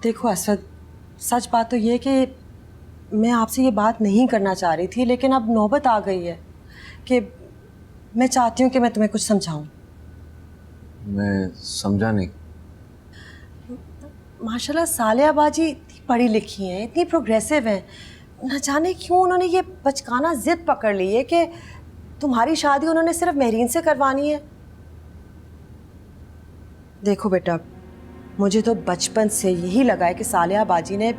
देखो असद, सच बात तो ये है कि मैं आपसे ये बात नहीं करना चाह रही थी, लेकिन अब नौबत आ गई है कि मैं चाहती हूँ कि मैं तुम्हें कुछ समझाऊं। मैं समझा नहीं। माशाल्लाह सालिया बाजी इतनी पढ़ी लिखी हैं, इतनी प्रोग्रेसिव हैं, न जाने क्यों उन्होंने ये बचकाना जिद पकड़ ली है कि तुम्हारी शादी उन्होंने सिर्फ मेहरीन से करवानी है। देखो बेटा, मुझे तो बचपन से यही लगा है कि सालिया बाजी ने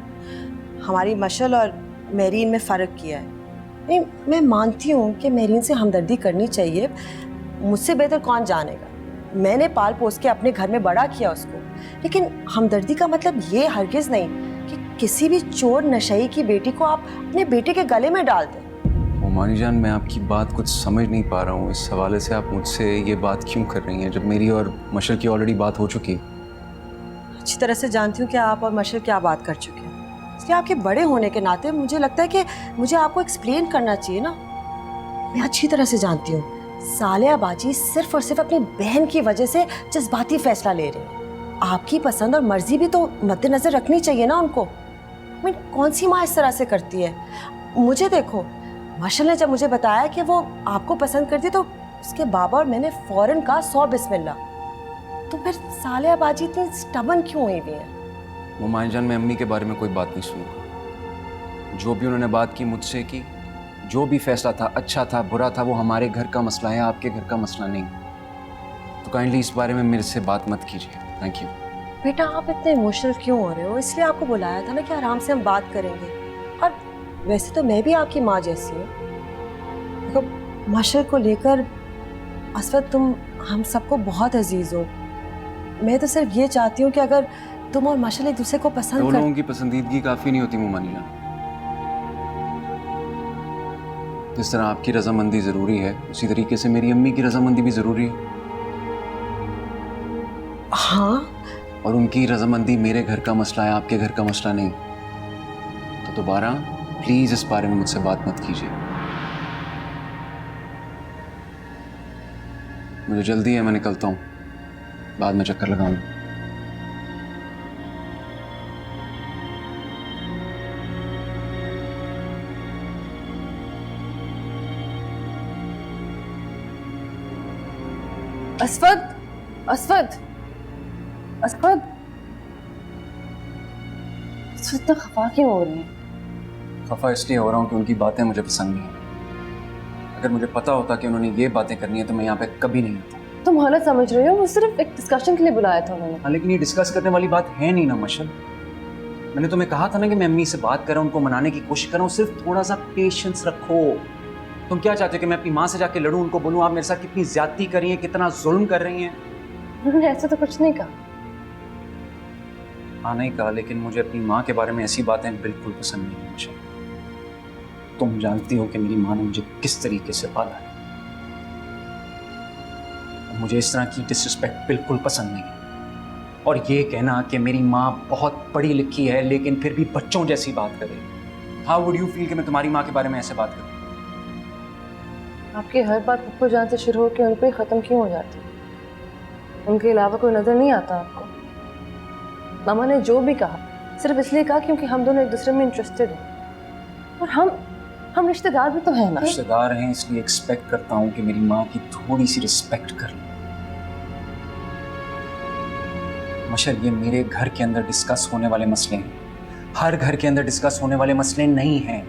हमारी मशल और मेहरीन में फ़र्क किया है। नहीं, मैं मानती हूँ कि मेहरीन से हमदर्दी करनी चाहिए, मुझसे बेहतर कौन जानेगा। मैंने पाल पोस के अपने घर में बड़ा किया उसको, लेकिन हमदर्दी का मतलब ये हरगिज़ नहीं कि किसी भी चोर नशई की बेटी को आप अपने बेटे के गले में डाल दें। मोमानी जान, मैं आपकी बात कुछ समझ नहीं पा रहा हूँ। इस हवाले से आप मुझसे ये बात क्यों कर रही हैं जब मेरी और मशर की ऑलरेडी बात हो चुकी है? अच्छी तरह से जानती हूँ कि आप और मशर क्या बात कर चुके हैं, इसलिए आपके बड़े होने के नाते मुझे लगता है कि मुझे आपको एक्सप्लेन करना चाहिए ना। मैं अच्छी तरह से जानती हूँ सालिया बाजी सिर्फ और सिर्फ अपनी बहन की वजह से जज्बाती फैसला ले रही है। आपकी पसंद और मर्जी भी तो मद्देनजर रखनी चाहिए ना उनको। मैं कौन सी माँ इस तरह से करती है? मुझे देखो, मशल ने जब मुझे बताया कि वो आपको पसंद करती तो उसके बाबा और मैंने फौरन कहा 100 बिस्मिल्लाह। तो फिर सालिया बाजी इतनी स्टबन क्यों हुई हुई है? मोमानी जान, मैं अम्मी के बारे में कोई बात नहीं सुनूंगा। जो भी उन्होंने बात की मुझसे की, जो भी फैसला था, अच्छा था बुरा था, वो हमारे घर का मसला है, आपके घर का मसला नहीं। तो काइंडली इस बारे में मेरे से बात मत कीजिए। Thank you. बेटा, आप इतने इमोशनल क्यों हो रहे हो? इसलिए आपको बुलाया था ना कि आराम से हम बात करेंगे। और वैसे तो मैं भी आपकी माँ जैसी हूँ। देखो, मशर को लेकर असद तुम हम सबको बहुत अजीज हो। मैं तो सिर्फ ये चाहती हूँ कि अगर तुम और मशल एक दूसरे को दो पसंद कर। लोगों की पसंदीदगी काफी नहीं होती मोमानी जान। जिस तरह आपकी रजामंदी जरूरी है, उसी तरीके से मेरी अम्मी की रजामंदी भी जरूरी है। हाँ, और उनकी रजामंदी मेरे घर का मसला है, आपके घर का मसला नहीं। तो दोबारा प्लीज इस बारे में मुझसे बात मत कीजिए। मुझे जल्दी है, मैं निकलता हूँ, बाद में चक्कर लगाऊंगा। असफद, असफद, असफद, इतना खफा क्यों हो रही है? खफा इसलिए हो रहा हूँ कि उनकी बातें मुझे पसंद नहीं है। अगर मुझे पता होता कि उन्होंने ये बातें करनी है तो मैं यहाँ पे कभी नहीं आता। तुम हालत समझ रहे हो, वो सिर्फ एक डिस्कशन के लिए बुलाया था उन्होंने। हाँ, लेकिन ये डिस्कस करने वाली बात है नहीं ना मशल। मैंने तुम्हें कहा था ना कि मैं अम्मी से बात कर रहा हूँ, उनको मनाने की कोशिश कर रहा हूँ। सिर्फ थोड़ा सा पेशेंस रखो। तुम क्या चाहते हो कि मैं अपनी माँ से जाके लड़ूं, उनको बोलूं आप मेरे साथ कितनी ज्यादती कर रही हैं, कितना जुल्म कर रही हैं? उन्होंने ऐसा तो कुछ नहीं कहा। हाँ, नहीं कहा, लेकिन मुझे अपनी माँ के बारे में ऐसी बातें बिल्कुल पसंद नहीं है मशल। तुम जानती हो कि मेरी माँ ने मुझे किस तरीके से पाला है। मुझे इस तरह की डिसरिस्पेक्ट बिल्कुल पसंद नहीं है। और ये कहना कि मेरी माँ बहुत पढ़ी लिखी है लेकिन फिर भी बच्चों जैसी बात करे। हाउ वुड यू फील कि मैं तुम्हारी माँ के बारे में ऐसे बात करूँ? आपकी हर बात पप्पू जान से शुरू होकर उन पे ही खत्म क्यों हो जाती? उनके अलावा कोई नजर नहीं आता आपको? मामा ने जो भी कहा सिर्फ इसलिए कहा क्योंकि हम दोनों एक दूसरे में इंटरेस्टेड हैं। और हम रिश्तेदार भी तो हैं ना। रिश्तेदार हैं, इसलिए एक्सपेक्ट करता हूँ कि मेरी माँ की थोड़ी सी रिस्पेक्ट कर लो। मशर, ये मेरे घर के अंदर डिस्कस होने वाले मसले हैं, हर घर के अंदर डिस्कस होने वाले मसले नहीं हैं।